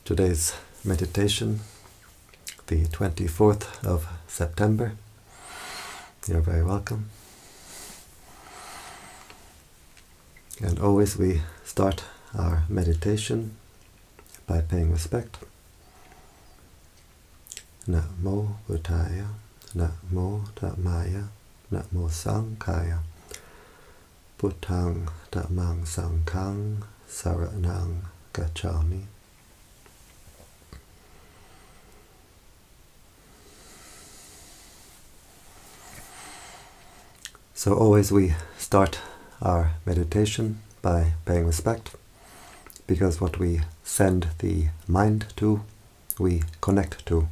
Today's meditation, the 24th of September. You're very welcome. And always we start our meditation by paying respect. Namo Buddhaya, Namo Dhammaya, Namo Sanghaya, Buddhang Dhammang Sanghang Saranang Gacchami. So always we start our meditation by paying respect, because what we send the mind to, we connect to.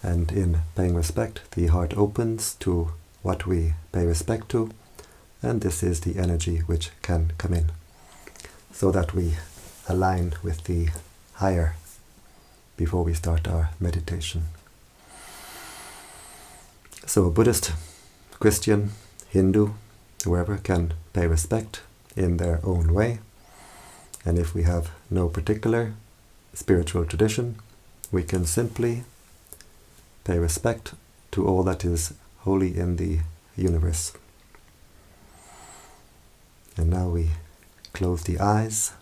And in paying respect, the heart opens to what we pay respect to, and this is the energy which can come in, so that we align with the higher before we start our meditation. So a Buddhist, Christian, Hindu, whoever can pay respect in their own way. And if we have no particular spiritual tradition, we can simply pay respect to all that is holy in the universe. And now we close the eyes.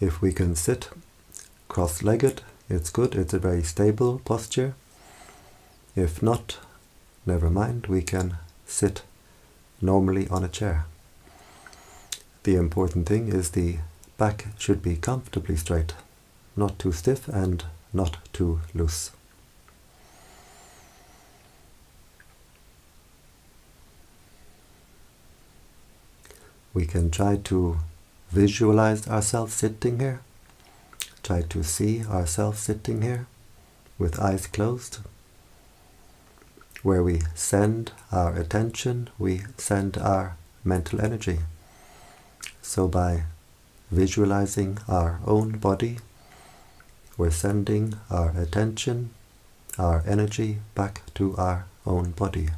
If we can sit cross-legged, it's good, it's a very stable posture. If not, never mind, we can sit normally on a chair. The important thing is the back should be comfortably straight, not too stiff and not too loose. We can try to visualize ourselves sitting here. Try to see ourselves sitting here with eyes closed. Where we send our attention, we send our mental energy. So by visualizing our own body, we're sending our attention, our energy back to our own body.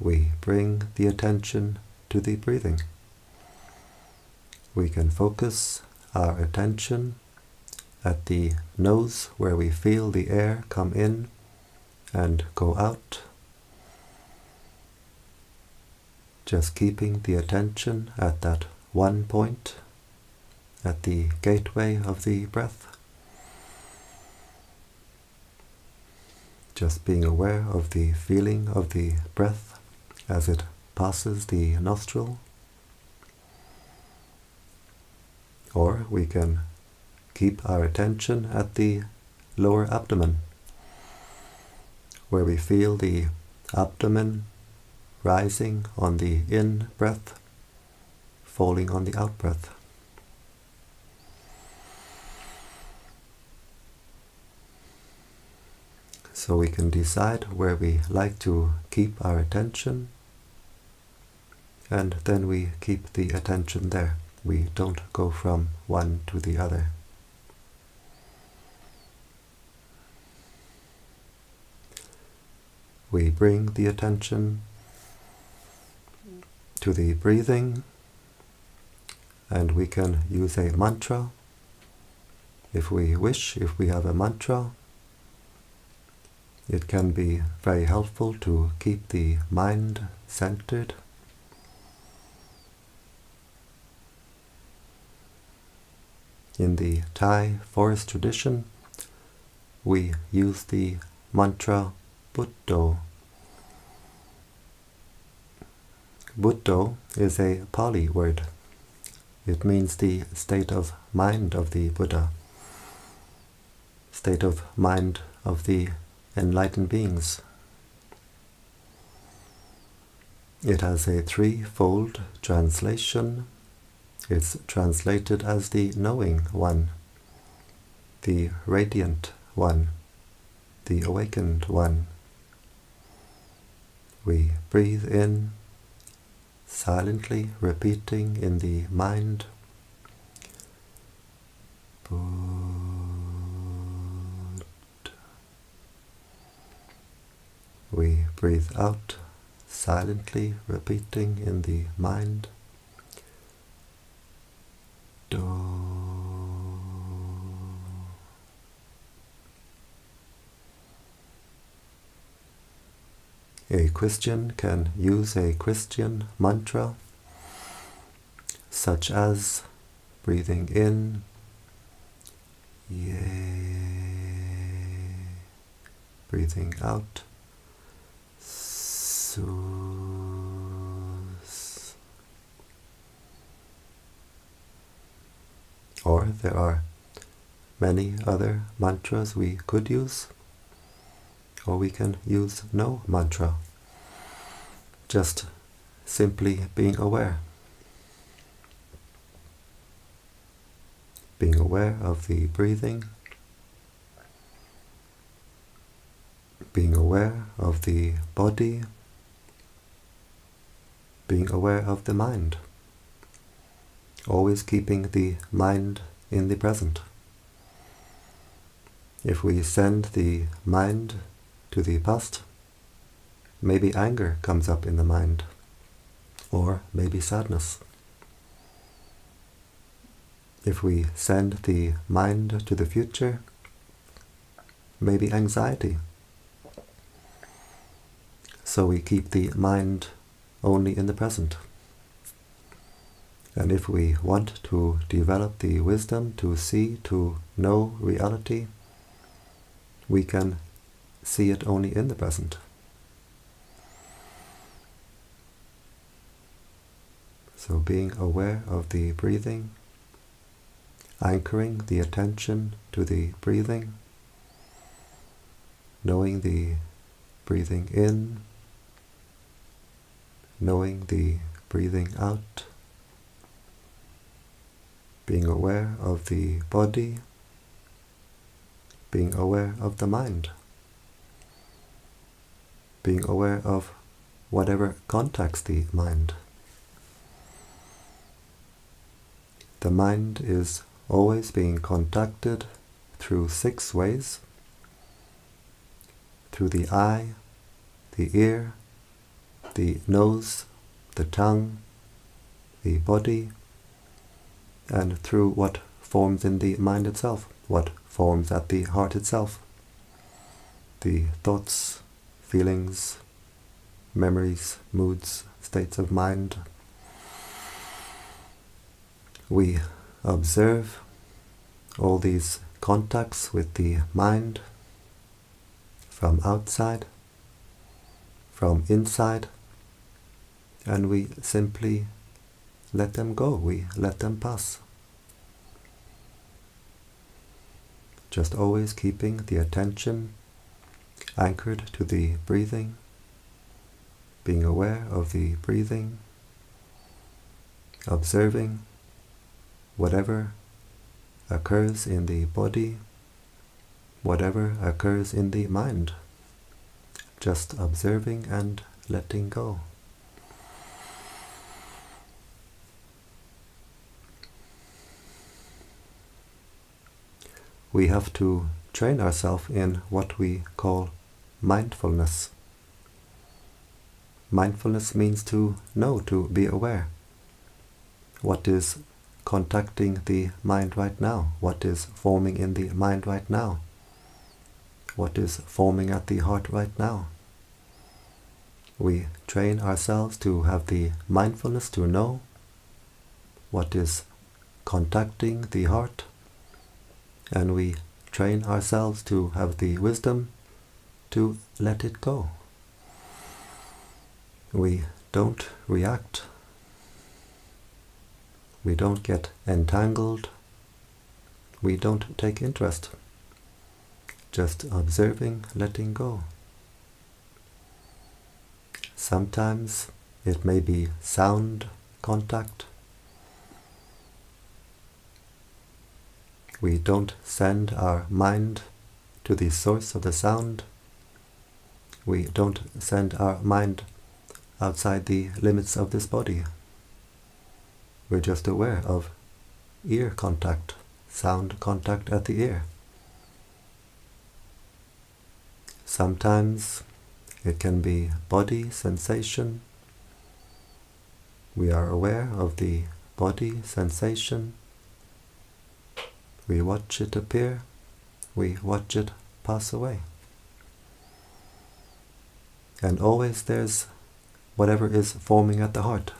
We bring the attention to the breathing. We can focus our attention at the nose, where we feel the air come in and go out. Just keeping the attention at that one point, at the gateway of the breath. Just being aware of the feeling of the breath as it passes the nostril. Or we can keep our attention at the lower abdomen, where we feel the abdomen rising on the in-breath, falling on the out-breath. So we can decide where we like to keep our attention, and then we keep the attention there. We don't go from one to the other. We bring the attention to the breathing, and we can use a mantra if we wish. If we have a mantra, it can be very helpful to keep the mind centered. In the Thai forest tradition, we use the mantra Buddho. Buddho is a Pali word. It means the state of mind of the Buddha, state of mind of the enlightened beings. It has a threefold translation. It's translated as the knowing one, the radiant one, the awakened one. We breathe in, silently repeating in the mind, Buddha. we breathe out, silently repeating in the mind, Do. A Christian can use a Christian mantra, such as breathing in, Yea, breathing out, Sus. Or there are many other mantras we could use, or we can use no mantra, just simply being aware. Being aware of the breathing, being aware of the body, being aware of the mind, always keeping the mind in the present. If we send the mind to the past, maybe anger comes up in the mind, or maybe sadness. If we send the mind to the future, maybe anxiety. So we keep the mind only in the present. And if we want to develop the wisdom to see, to know reality, we can see it only in the present. So being aware of the breathing, anchoring the attention to the breathing, knowing the breathing in, knowing the breathing out, being aware of the body, being aware of the mind, being aware of whatever contacts the mind. The mind is always being contacted through 6 ways: through the eye, the ear, the nose, the tongue, the body, and through what forms in the mind itself, what forms at the heart itself. The thoughts, feelings, memories, moods, states of mind. We observe all these contacts with the mind from outside, from inside, and we simply let them go, we let them pass. Just always keeping the attention anchored to the breathing, being aware of the breathing, observing whatever occurs in the body, whatever occurs in the mind, just observing and letting go. We have to train ourselves in what we call mindfulness. Mindfulness means to know, to be aware. What is contacting the mind right now? What is forming in the mind right now? What is forming at the heart right now? We train ourselves to have the mindfulness to know what is contacting the heart, and we train ourselves to have the wisdom to let it go. We don't react. We don't get entangled. We don't take interest. Just observing, letting go. Sometimes it may be sound contact. We don't send our mind to the source of the sound. We don't send our mind outside the limits of this body. We're just aware of ear contact, sound contact at the ear. Sometimes It can be body sensation. We are aware of the body sensation. We watch it appear. We watch it pass away. And always there's whatever is forming at the heart.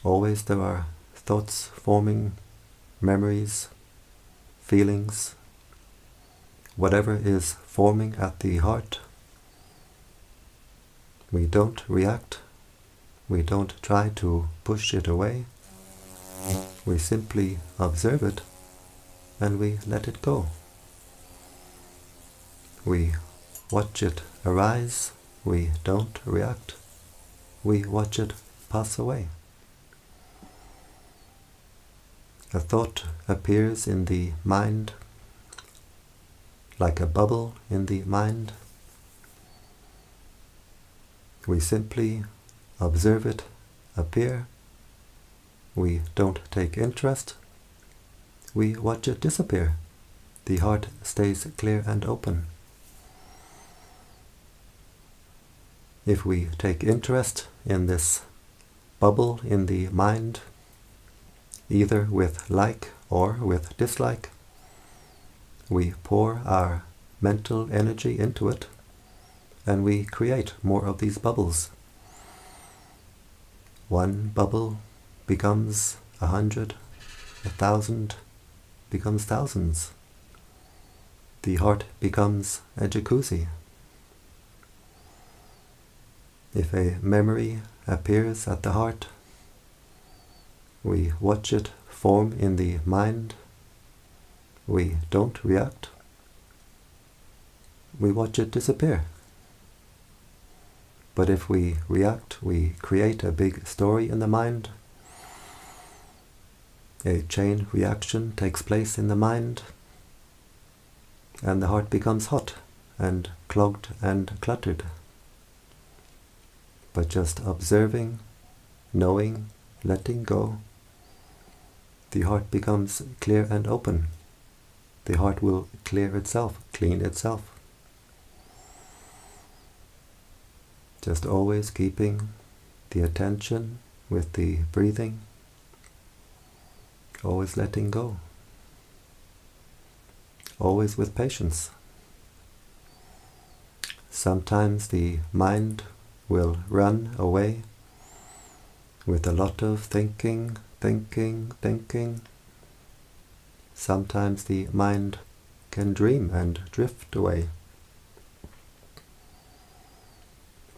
Always there are thoughts forming, memories, feelings, whatever is forming at the heart. We don't react. We don't try to push it away. We simply observe it and we let it go. We watch it arise. We don't react. We watch it pass away. A thought appears in the mind like a bubble in the mind. We simply observe it appear. We don't take interest. We watch it disappear. The heart stays clear and open. If we take interest in this bubble in the mind, either with like or with dislike, we pour our mental energy into it and we create more of these bubbles. One bubble becomes 100, 1,000, becomes thousands. The heart becomes a jacuzzi. If a memory appears at the heart, we watch it form in the mind. We don't react. We watch it disappear. But if we react, we create a big story in the mind. A chain reaction takes place in the mind, and the heart becomes hot and clogged and cluttered. But just observing, knowing, letting go, the heart becomes clear and open. The heart will clear itself, clean itself. Just always keeping the attention with the breathing, always letting go, always with patience. Sometimes the mind will run away with a lot of thinking. Sometimes the mind can dream and drift away.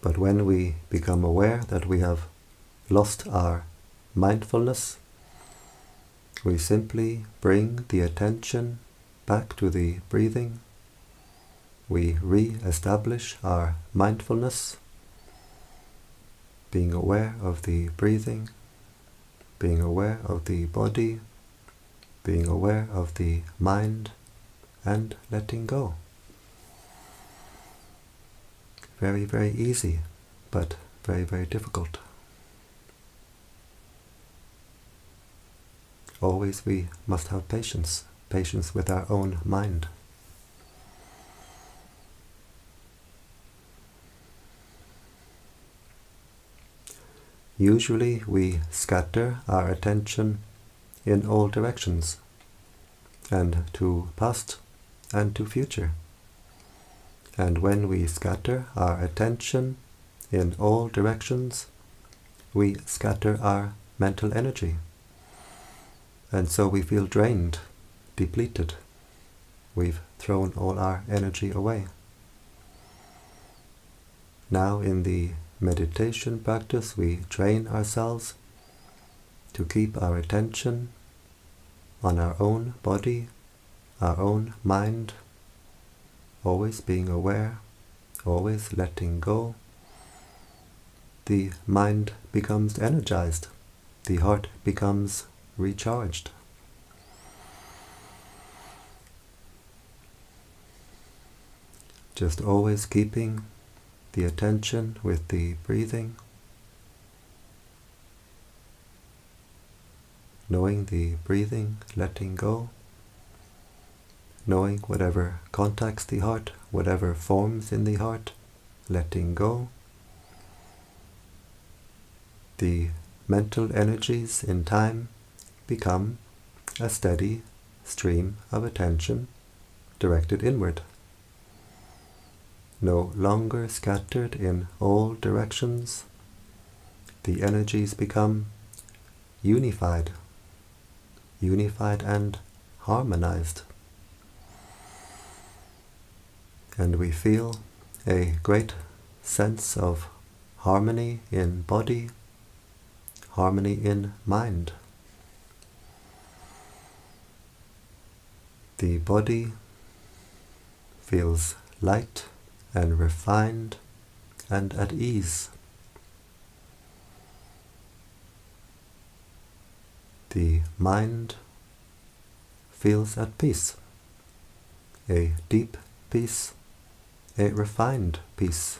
But when we become aware that we have lost our mindfulness, we simply bring the attention back to the breathing. We re-establish our mindfulness, being aware of the breathing, being aware of the body, being aware of the mind, and letting go. Very, very easy, but very, very difficult. Always we must have patience with our own mind. Usually we scatter our attention in all directions, and to past and to future. And when we scatter our attention in all directions, we scatter our mental energy. And so we feel drained, depleted. We've thrown all our energy away. Now in the meditation practice, we train ourselves to keep our attention on our own body, our own mind, always being aware, always letting go. The mind becomes energized, the heart becomes recharged. Just always keeping the attention with the breathing, knowing the breathing, letting go, knowing whatever contacts the heart, whatever forms in the heart, letting go. The mental energies in time become a steady stream of attention directed inward, no longer scattered in all directions. The energies become unified and harmonized. And we feel a great sense of harmony in body, harmony in mind. The body feels light and refined and at ease. The mind feels at peace, a deep peace, a refined peace,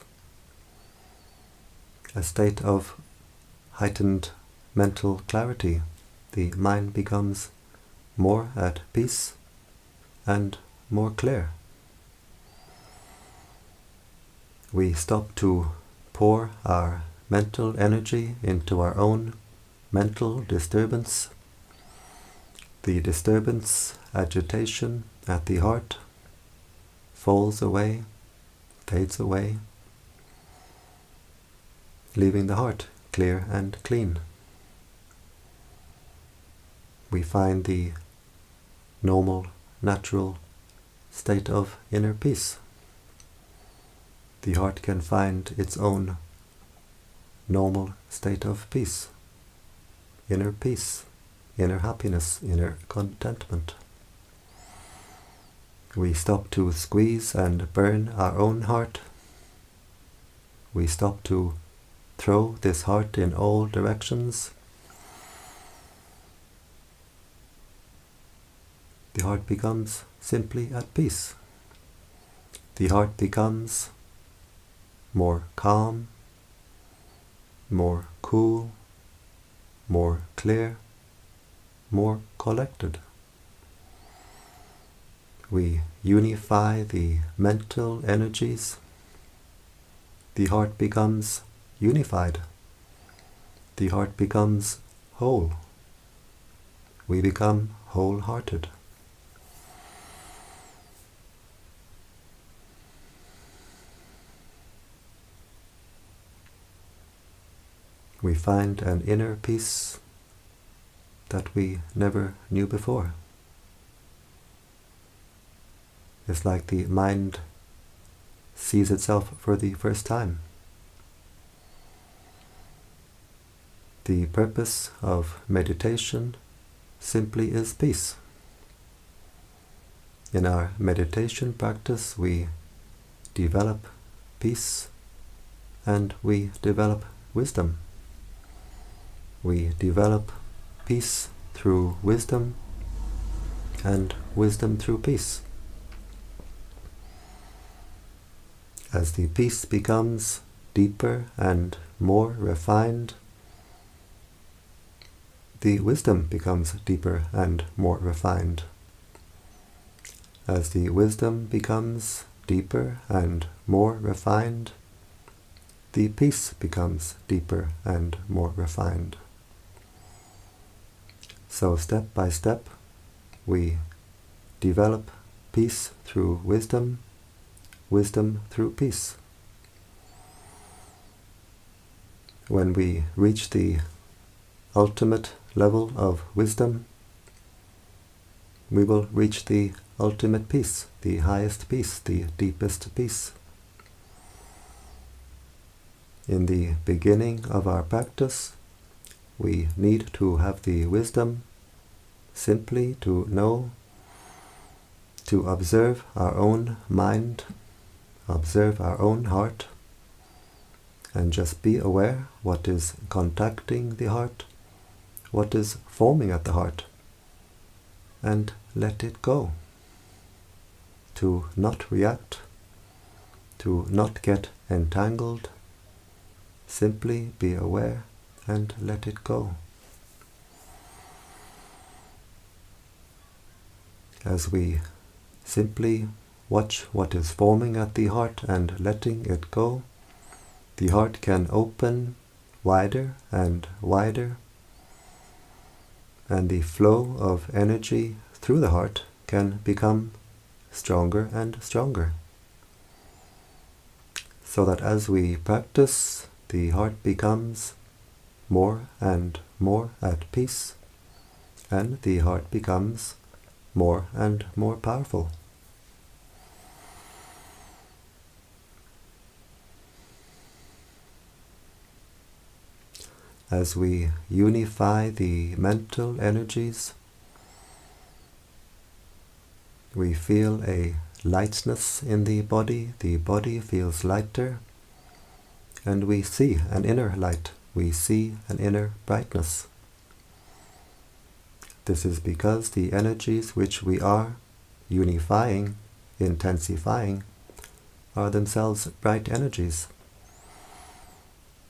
a state of heightened mental clarity. The mind becomes more at peace and more clear. We stop to pour our mental energy into our own mental disturbance. The disturbance, agitation at the heart falls away, fades away, leaving the heart clear and clean. We find the normal, natural state of inner peace. The heart can find its own normal state of peace, inner happiness, inner contentment. We stop to squeeze and burn our own heart. We stop to throw this heart in all directions. The heart becomes simply at peace. The heart becomes more calm, more cool, more clear, more collected. We unify the mental energies. The heart becomes unified. The heart becomes whole. We become wholehearted. We find an inner peace that we never knew before. It's like the mind sees itself for the first time. The purpose of meditation simply is peace. In our meditation practice, we develop peace and we develop wisdom. We develop peace through wisdom and wisdom through peace. As the peace becomes deeper and more refined, the wisdom becomes deeper and more refined. As the wisdom becomes deeper and more refined, the peace becomes deeper and more refined. So step by step, we develop peace through wisdom, wisdom through peace. When we reach the ultimate level of wisdom, we will reach the ultimate peace, the highest peace, the deepest peace. In the beginning of our practice, we need to have the wisdom simply to know, to observe our own mind, observe our own heart, and just be aware what is contacting the heart, what is forming at the heart, and let it go. To not react, to not get entangled, simply be aware and let it go. As we simply watch what is forming at the heart and letting it go, the heart can open wider and wider, and the flow of energy through the heart can become stronger and stronger. So that as we practice, the heart becomes more and more at peace, and the heart becomes more and more powerful. As we unify the mental energies, we feel a lightness in the body feels lighter, and we see an inner light, we see an inner brightness. This is because the energies which we are unifying, intensifying, are themselves bright energies.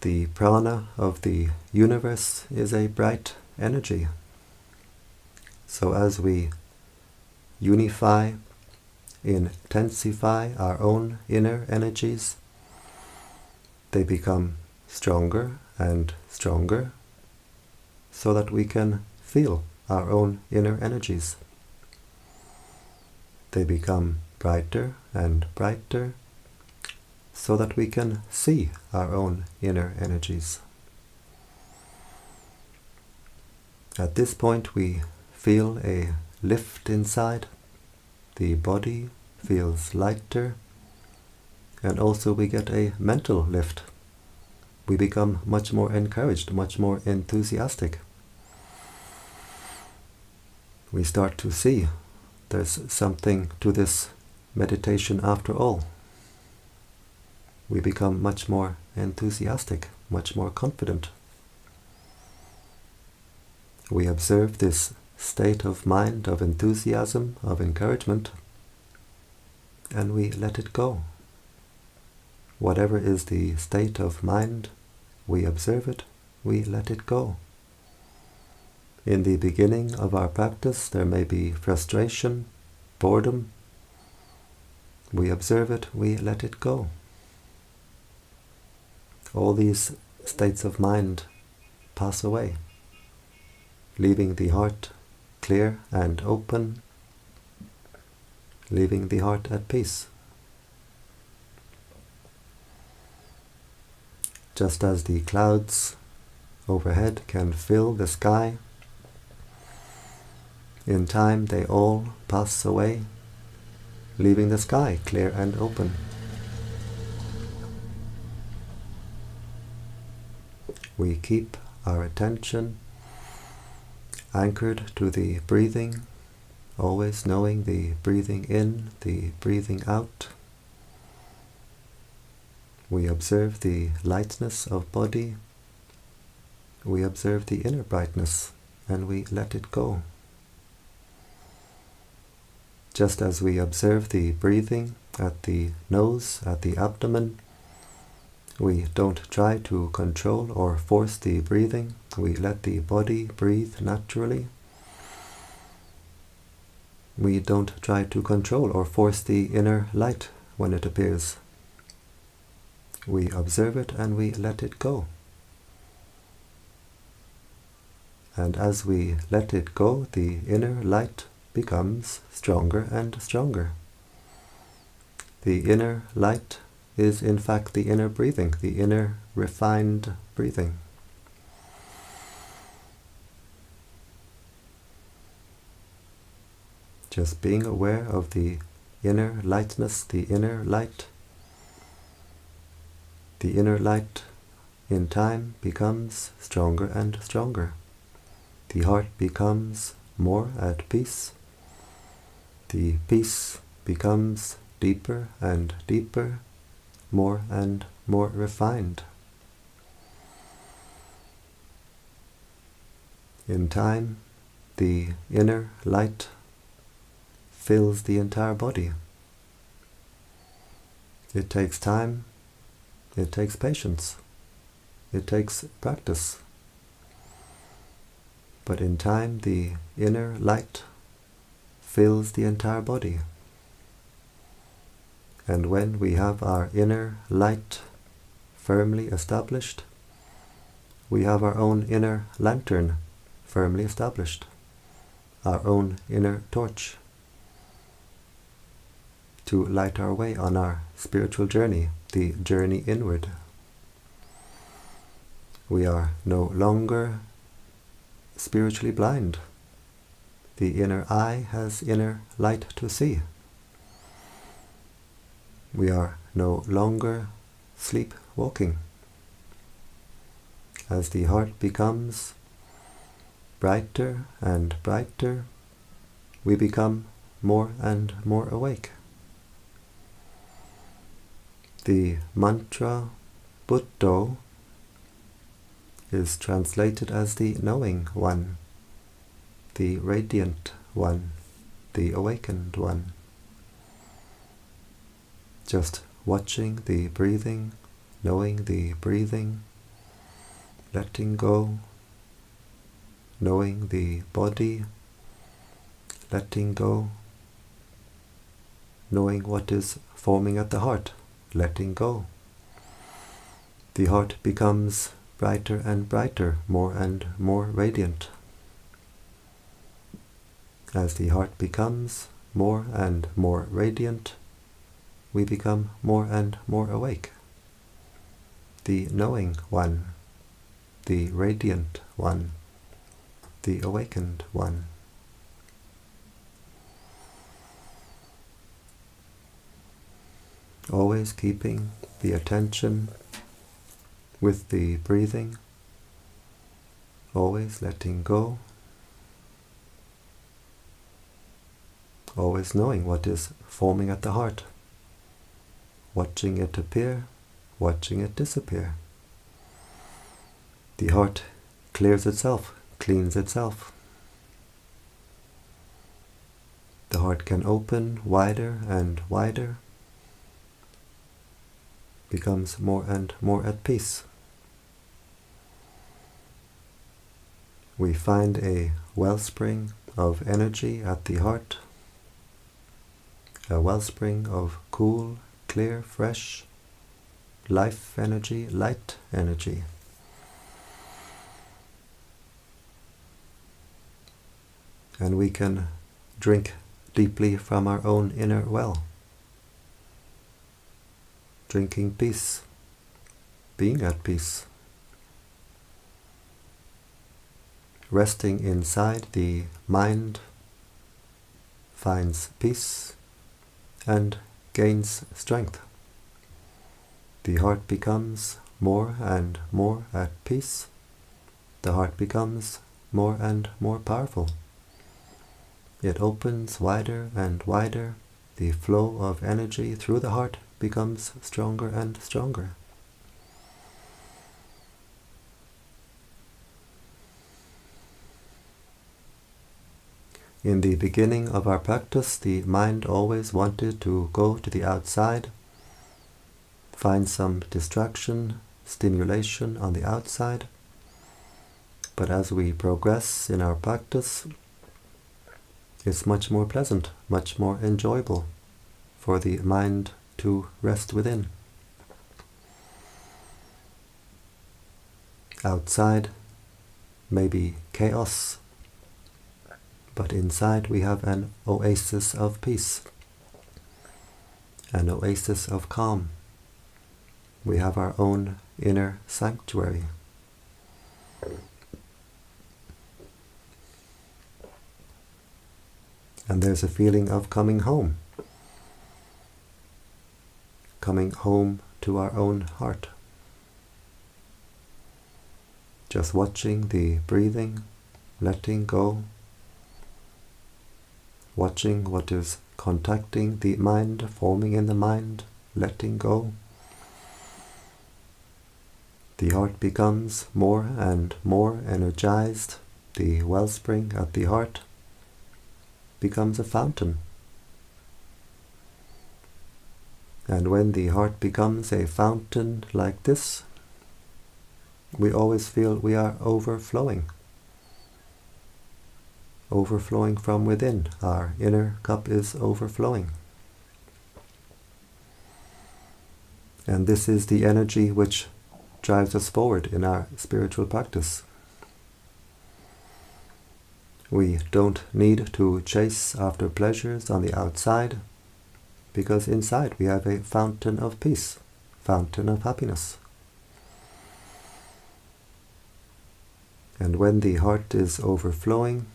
The prana of the universe is a bright energy. So as we unify, intensify our own inner energies, they become stronger and stronger, so that we can feel our own inner energies. They become brighter and brighter, so that we can see our own inner energies. At this point we feel a lift inside, the body feels lighter, and also we get a mental lift. We become much more encouraged, much more enthusiastic. We start to see there's something to this meditation after all. We become much more enthusiastic, much more confident. We observe this state of mind, of enthusiasm, of encouragement, and we let it go. Whatever is the state of mind, we observe it, we let it go. In the beginning of our practice, there may be frustration, boredom. We observe it, we let it go. All these states of mind pass away, leaving the heart clear and open, leaving the heart at peace. Just as the clouds overhead can fill the sky, in time they all pass away, leaving the sky clear and open. We keep our attention anchored to the breathing, always knowing the breathing in, the breathing out. We observe the lightness of body, we observe the inner brightness, and we let it go. Just as we observe the breathing at the nose, at the abdomen, we don't try to control or force the breathing. We let the body breathe naturally. We don't try to control or force the inner light when it appears. We observe it and we let it go. And as we let it go, the inner light becomes stronger and stronger. The inner light is in fact the inner breathing, the inner refined breathing. Just being aware of the inner lightness, the inner light. The inner light in time becomes stronger and stronger. The heart becomes more at peace. The peace becomes deeper and deeper, more and more refined. In time, the inner light fills the entire body. It takes time, it takes patience, it takes practice. But in time, the inner light fills the entire body. And when we have our inner light firmly established, we have our own inner lantern firmly established, our own inner torch to light our way on our spiritual journey, the journey inward. We are no longer spiritually blind. The inner eye has inner light to see. We are no longer sleepwalking. As the heart becomes brighter and brighter, we become more and more awake. The mantra Buddho is translated as the knowing one, the radiant one, the awakened one. Just watching the breathing, knowing the breathing, letting go, knowing the body, letting go, knowing what is forming at the heart, letting go. The heart becomes brighter and brighter, more and more radiant. As the heart becomes more and more radiant, we become more and more awake. The knowing one, the radiant one, the awakened one. Always keeping the attention with the breathing, always letting go, always knowing what is forming at the heart, watching it appear, watching it disappear. The heart clears itself, cleans itself. The heart can open wider and wider, becomes more and more at peace. We find a wellspring of energy at the heart, a wellspring of cool, clear, fresh, life energy, light energy. And we can drink deeply from our own inner well, drinking peace, being at peace, resting inside the mind finds peace and gains strength. The heart becomes more and more at peace. The heart becomes more and more powerful. It opens wider and wider. The flow of energy through the heart becomes stronger and stronger. In the beginning of our practice, the mind always wanted to go to the outside, find some distraction, stimulation on the outside. But as we progress in our practice, it's much more pleasant, much more enjoyable for the mind to rest within. Outside may be chaos, but inside we have an oasis of peace, an oasis of calm. We have our own inner sanctuary. And there's a feeling of coming home to our own heart. Just watching the breathing, letting go, watching what is contacting the mind, forming in the mind, letting go. The heart becomes more and more energized. The wellspring at the heart becomes a fountain. And when the heart becomes a fountain like this, we always feel we are overflowing. Overflowing from within. Our inner cup is overflowing. And this is the energy which drives us forward in our spiritual practice. We don't need to chase after pleasures on the outside, because inside we have a fountain of peace, fountain of happiness. And when the heart is overflowing,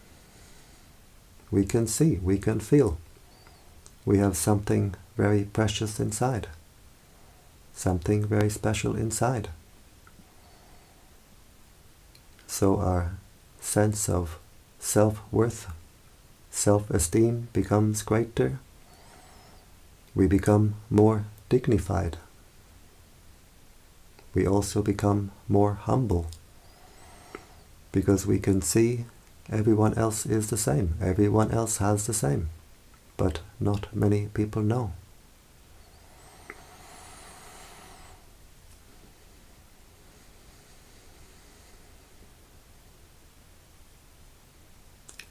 we can see, we can feel. We have something very precious inside, something very special inside. So our sense of self-worth, self-esteem becomes greater. We become more dignified. We also become more humble, because we can see everyone else is the same. Everyone else has the same, but not many people know.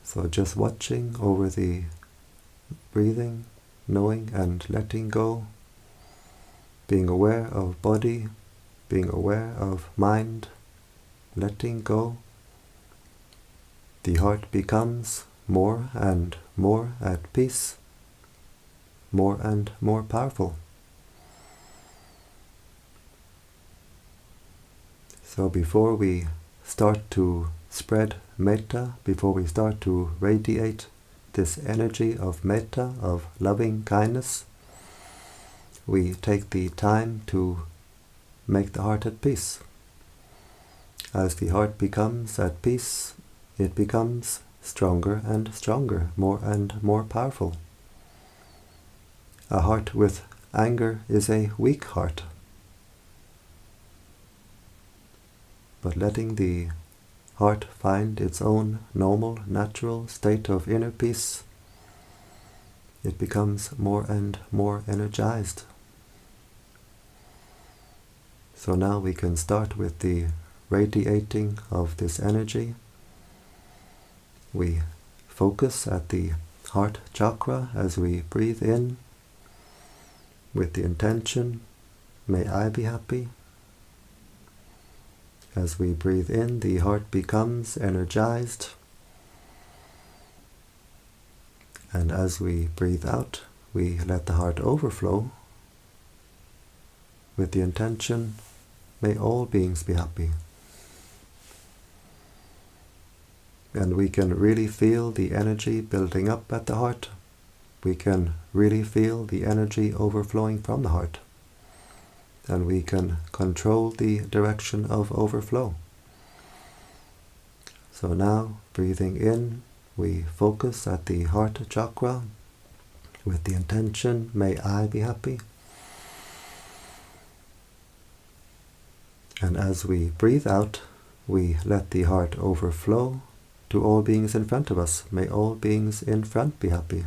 So just watching over the breathing, knowing and letting go, being aware of body, being aware of mind, letting go, the heart becomes more and more at peace, more and more powerful. So before we start to spread metta, before we start to radiate this energy of metta, of loving kindness, we take the time to make the heart at peace. As the heart becomes at peace, it becomes stronger and stronger, more and more powerful. A heart with anger is a weak heart. But letting the heart find its own normal, natural state of inner peace, it becomes more and more energized. So now we can start with the radiating of this energy. We focus at the heart chakra as we breathe in with the intention, may I be happy. As we breathe in, the heart becomes energized. And as we breathe out, we let the heart overflow with the intention, may all beings be happy. And we can really feel the energy building up at the heart. We can really feel the energy overflowing from the heart. And we can control the direction of overflow. So now, breathing in, we focus at the heart chakra with the intention, may I be happy. And as we breathe out, we let the heart overflow to all beings in front of us. May all beings in front be happy.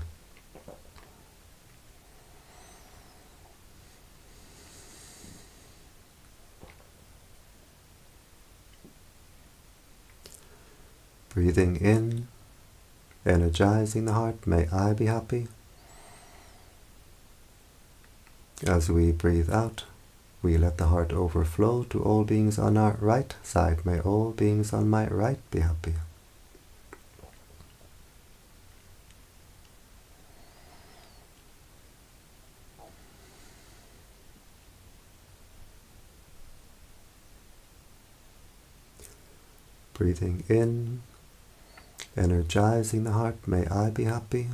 Breathing in, energizing the heart, may I be happy. As we breathe out, we let the heart overflow to all beings on our right side. May all beings on my right be happy. Breathing in, energizing the heart, may I be happy.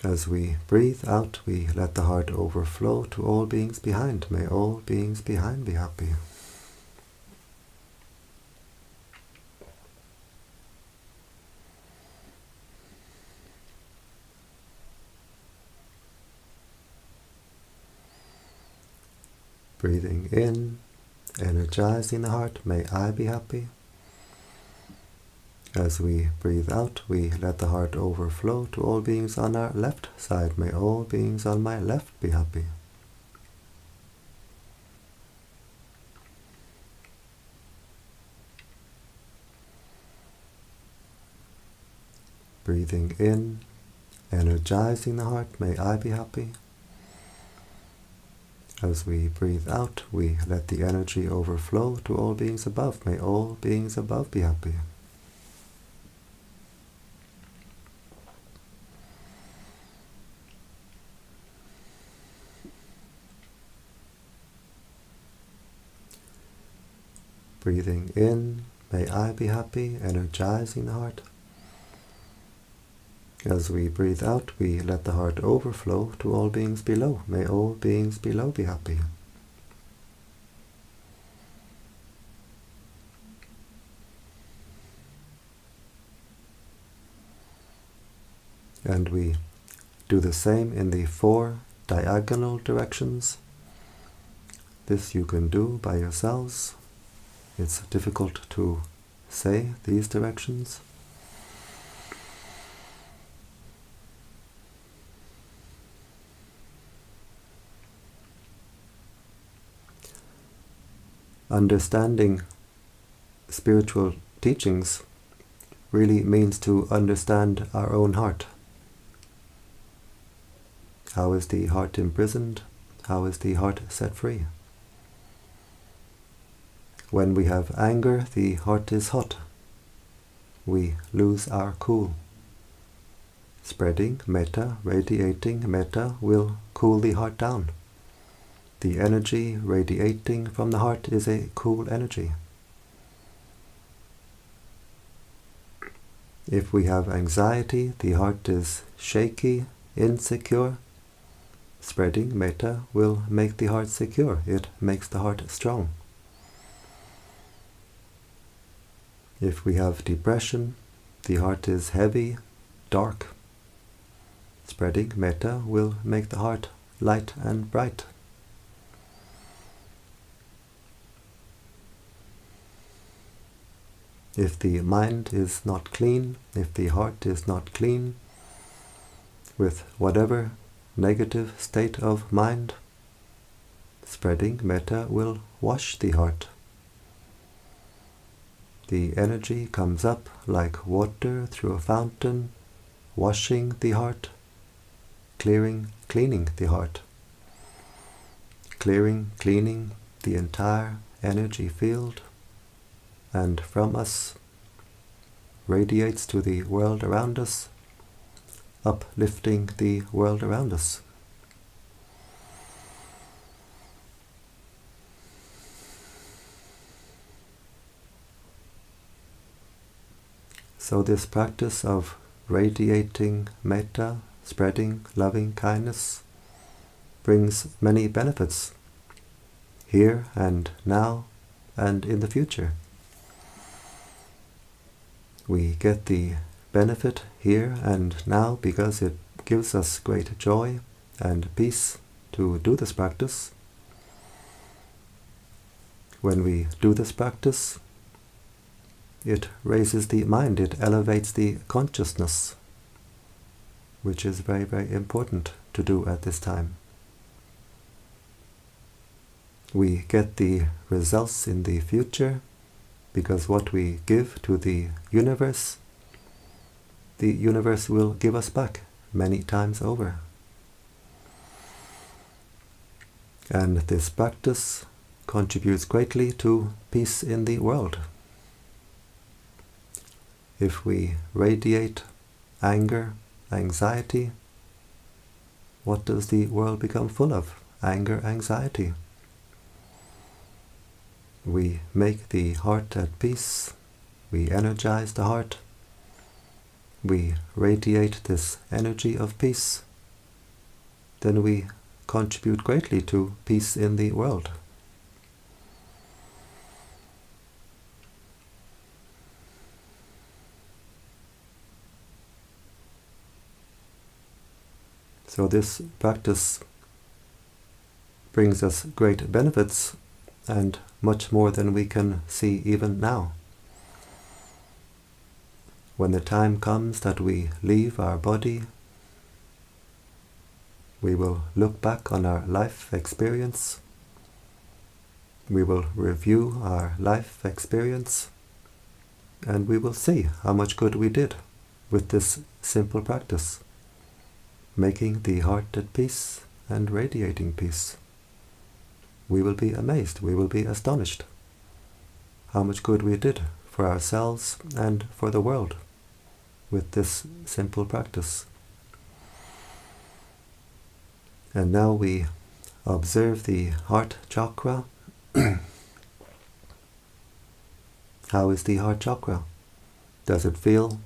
As we breathe out, we let the heart overflow to all beings behind. May all beings behind be happy. Breathing in, energizing the heart, may I be happy. As we breathe out, we let the heart overflow to all beings on our left side. May all beings on my left be happy. Breathing in, energizing the heart, may I be happy. As we breathe out, we let the energy overflow to all beings above. May all beings above be happy. Breathing in, may I be happy, energizing the heart. As we breathe out, we let the heart overflow to all beings below. May all beings below be happy. And we do the same in the 4 diagonal directions. This you can do by yourselves. It's difficult to say these directions. Understanding spiritual teachings really means to understand our own heart. How is the heart imprisoned? How is the heart set free? When we have anger, the heart is hot. We lose our cool. Spreading metta, radiating metta, will cool the heart down. The energy radiating from the heart is a cool energy. If we have anxiety, the heart is shaky, insecure. Spreading metta will make the heart secure. It makes the heart strong. If we have depression, the heart is heavy, dark. Spreading metta will make the heart light and bright. If the mind is not clean, if the heart is not clean, with whatever negative state of mind, spreading metta will wash the heart. The energy comes up like water through a fountain, washing the heart, cleaning the heart, cleaning the entire energy field, and from us radiates to the world around us, uplifting the world around us. So this practice of radiating metta, spreading loving kindness, brings many benefits here and now and in the future. We get the benefit here and now because it gives us great joy and peace to do this practice. When we do this practice, it raises the mind, it elevates the consciousness, which is very, very important to do at this time. We get the results in the future because what we give to the universe will give us back many times over. And this practice contributes greatly to peace in the world. If we radiate anger, anxiety, what does the world become full of? Anger, anxiety. We make the heart at peace, we energize the heart, we radiate this energy of peace, then we contribute greatly to peace in the world. So this practice brings us great benefits and much more than we can see even now. When the time comes that we leave our body, we will look back on our life experience. We will review our life experience and we will see how much good we did with this simple practice, making the heart at peace and radiating peace. we will be amazed, we will be astonished how much good we did for ourselves and for the world with this simple practice. And now we observe the heart chakra. How is the heart chakra? Does it feel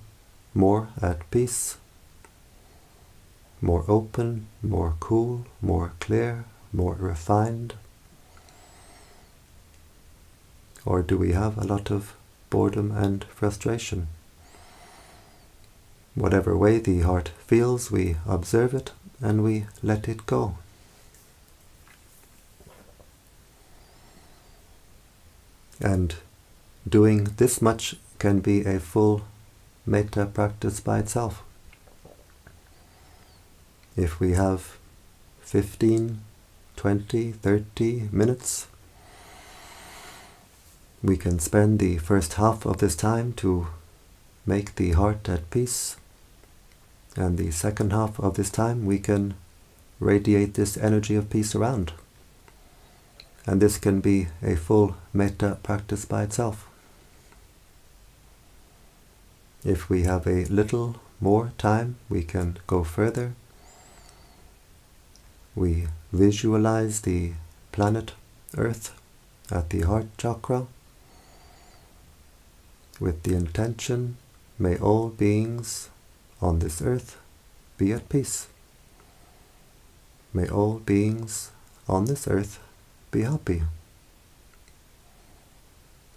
more at peace, more open, more cool, more clear, more refined? Or do we have a lot of boredom and frustration? Whatever way the heart feels, we observe it and we let it go. And doing this much can be a full metta practice by itself. If we have 15, 20, 30 minutes, we can spend the first half of this time to make the heart at peace, and the second half of this time we can radiate this energy of peace around. And this can be a full metta practice by itself. If we have a little more time, we can go further. We visualize the planet Earth at the heart chakra with the intention, may all beings on this earth be at peace. May all beings on this earth be happy.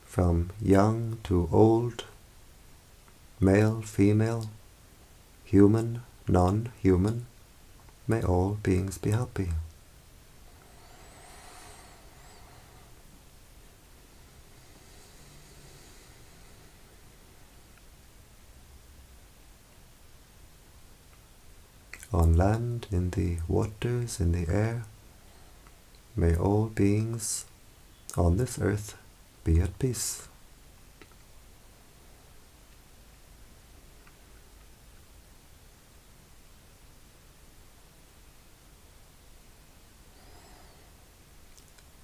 From young to old, male, female, human, non-human, may all beings be happy. On land, in the waters, in the air, may all beings on this earth be at peace.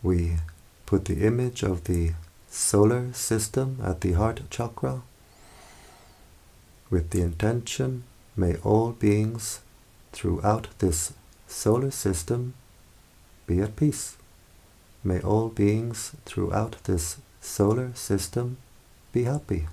We put the image of the solar system at the heart chakra with the intention, may all beings throughout this solar system be at peace. May all beings throughout this solar system be happy.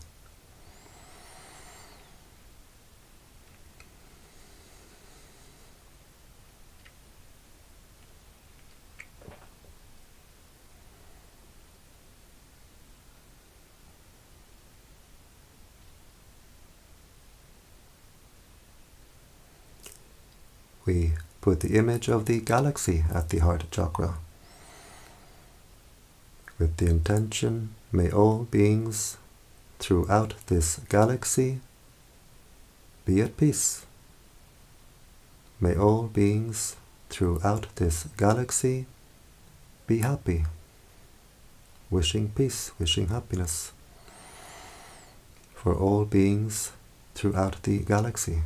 We put the image of the galaxy at the heart chakra with the intention, may all beings throughout this galaxy be at peace. May all beings throughout this galaxy be happy. Wishing peace, wishing happiness for all beings throughout the galaxy.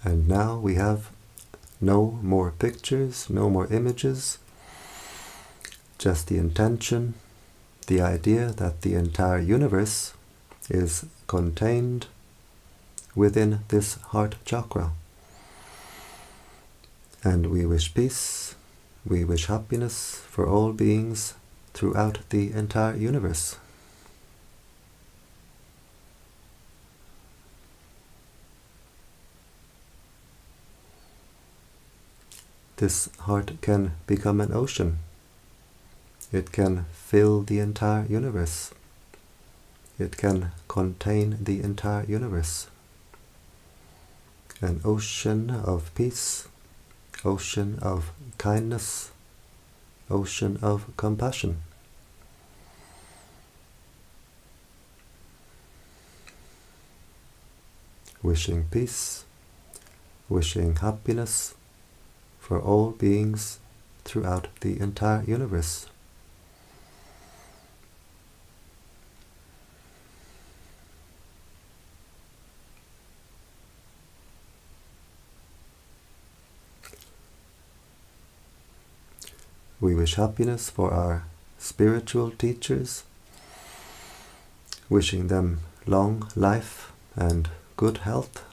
And now we have no more pictures, no more images, just the intention, the idea that the entire universe is contained within this heart chakra. And we wish peace, we wish happiness for all beings throughout the entire universe. This heart can become an ocean. It can fill the entire universe. It can contain the entire universe. An ocean of peace, ocean of kindness, ocean of compassion. Wishing peace, wishing happiness for all beings throughout the entire universe. We wish happiness for our spiritual teachers, wishing them long life and good health.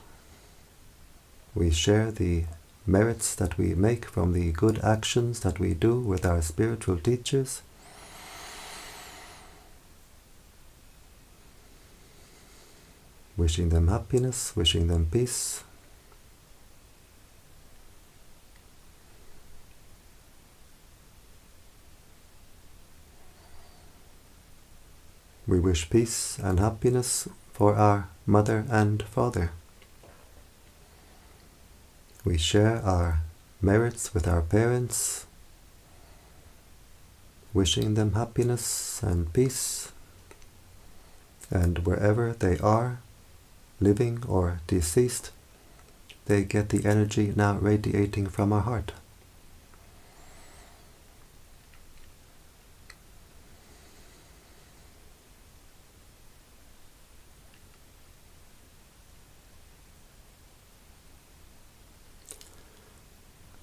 We share the merits that we make from the good actions that we do with our spiritual teachers. Wishing them happiness, wishing them peace. We wish peace and happiness for our mother and father. We share our merits with our parents, wishing them happiness and peace, and wherever they are, living or deceased, they get the energy now radiating from our heart.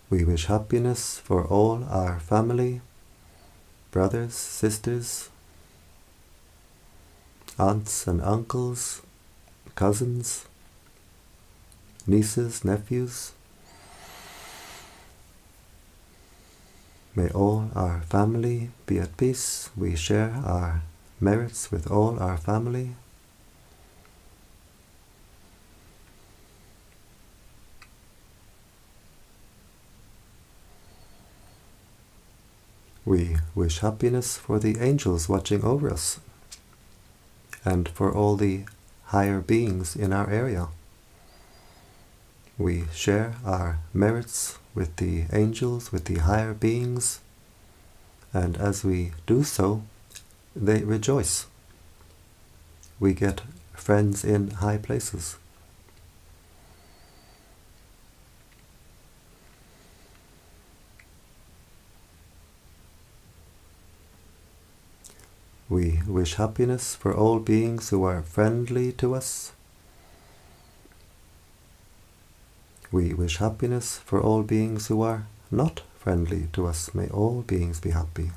We wish happiness for all our family, brothers, sisters, aunts and uncles, cousins, nieces, nephews. May all our family be at peace. We share our merits with all our family. We wish happiness for the angels watching over us and for all the higher beings in our area. We share our merits with the angels, with the higher beings, and as we do so, they rejoice. We get friends in high places. We wish happiness for all beings who are friendly to us. We wish happiness for all beings who are not friendly to us. May all beings be happy.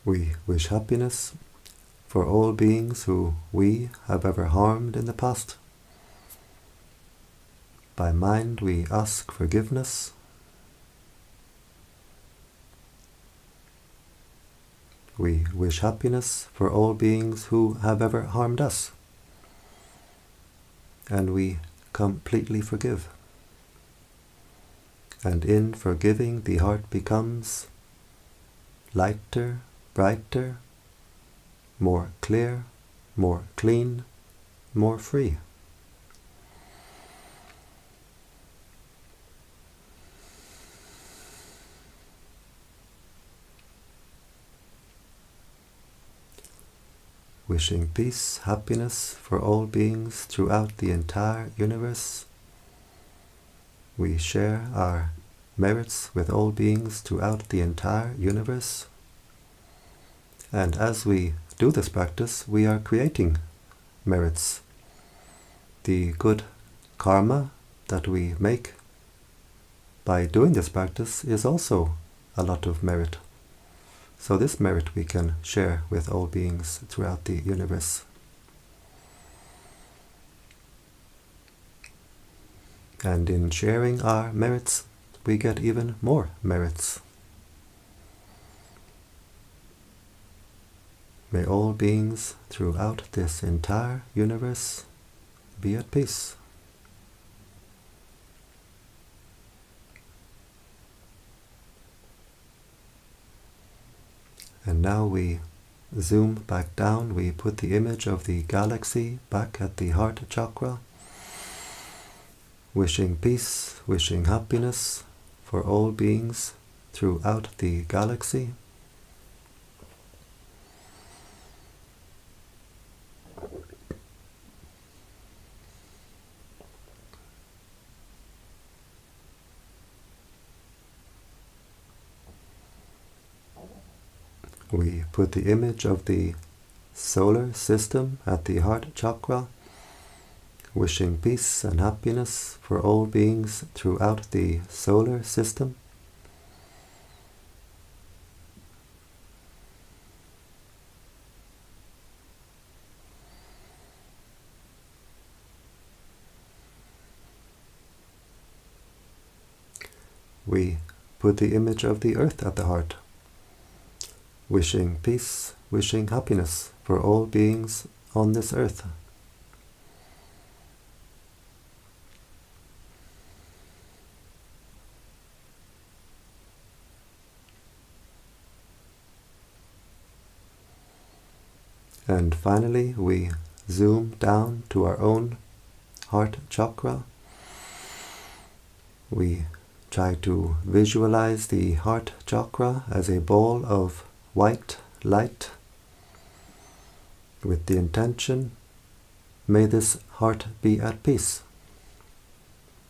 We wish happiness for all beings who we have ever harmed in the past. By mind we ask forgiveness. We wish happiness for all beings who have ever harmed us. And we completely forgive. And in forgiving the heart becomes lighter, brighter, more clear, more clean, more free. Wishing peace, happiness for all beings throughout the entire universe. We share our merits with all beings throughout the entire universe. And as we do this practice, we are creating merits. The good karma that we make by doing this practice is also a lot of merit. So this merit we can share with all beings throughout the universe. And in sharing our merits, we get even more merits. May all beings throughout this entire universe be at peace. And now we zoom back down, we put the image of the galaxy back at the heart chakra, wishing peace, wishing happiness for all beings throughout the galaxy. We put the image of the solar system at the heart chakra, wishing peace and happiness for all beings throughout the solar system. We put the image of the earth at the heart, wishing peace, wishing happiness for all beings on this earth. And finally, we zoom down to our own heart chakra. We try to visualize the heart chakra as a ball of white light with the intention, may this heart be at peace,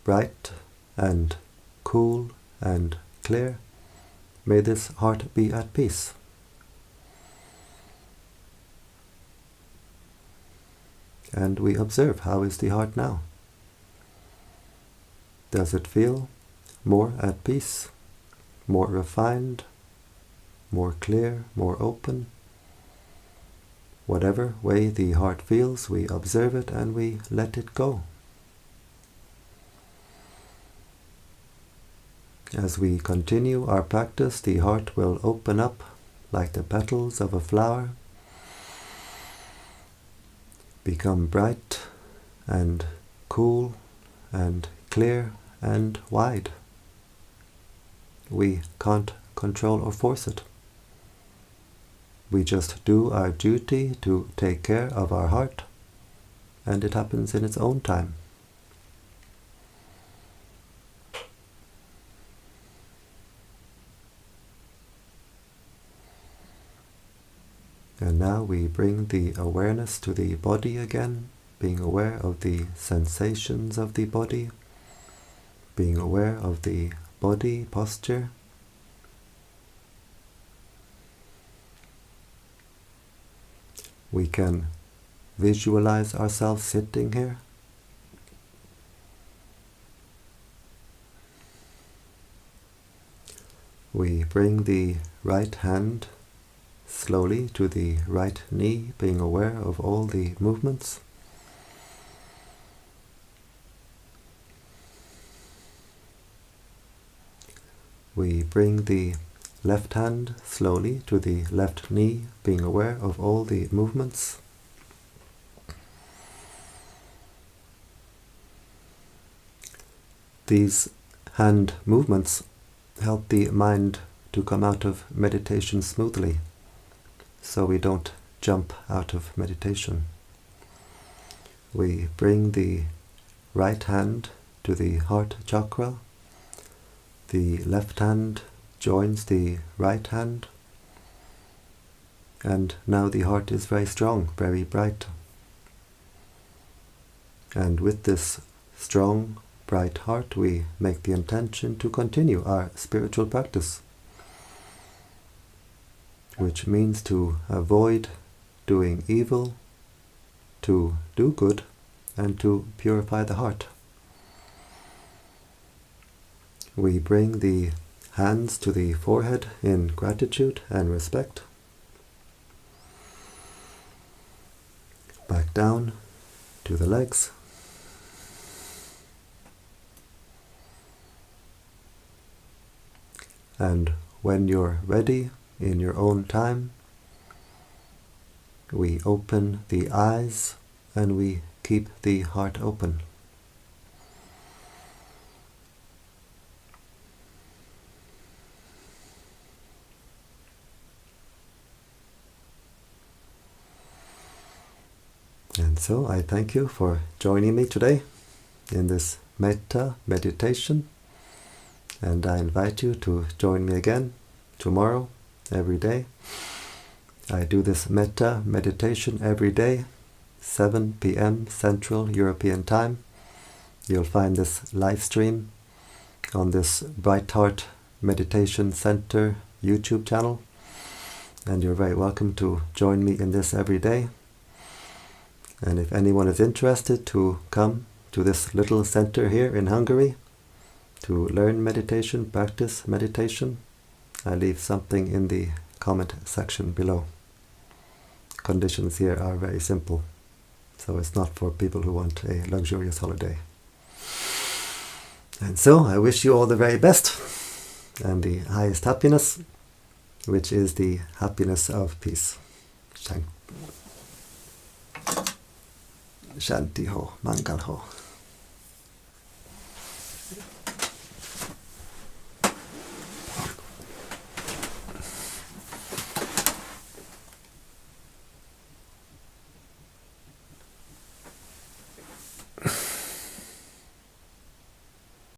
bright and cool and clear. May this heart be at peace. And we observe, how is the heart now? Does it feel more at peace, more refined, more clear, more open? Whatever way the heart feels, we observe it and we let it go. As we continue our practice, the heart will open up like the petals of a flower, become bright and cool and clear and wide. We can't control or force it. We just do our duty to take care of our heart, and it happens in its own time. And now we bring the awareness to the body again, being aware of the sensations of the body, being aware of the body posture. We can visualize ourselves sitting here. We bring the right hand slowly to the right knee, being aware of all the movements. We bring the left hand slowly to the left knee, being aware of all the movements. These hand movements help the mind to come out of meditation smoothly, so we don't jump out of meditation. We bring the right hand to the heart chakra. The left hand joins the right hand, and now the heart is very strong, very bright. And with this strong, bright heart, we make the intention to continue our spiritual practice, which means to avoid doing evil, to do good, and to purify the heart. We bring the hands to the forehead in gratitude and respect. Back down to the legs. And when you're ready, in your own time, we open the eyes and we keep the heart open. And so I thank you for joining me today in this Metta meditation. And I invite you to join me again tomorrow, every day. I do this Metta meditation every day, 7 p.m. Central European Time. You'll find this live stream on this Brightheart Meditation Center YouTube channel. And you're very welcome to join me in this every day. And if anyone is interested to come to this little center here in Hungary to learn meditation, practice meditation, I leave something in the comment section below. Conditions here are very simple, so it's not for people who want a luxurious holiday. And so I wish you all the very best and the highest happiness, which is the happiness of peace. Shanti ho, Mangal ho.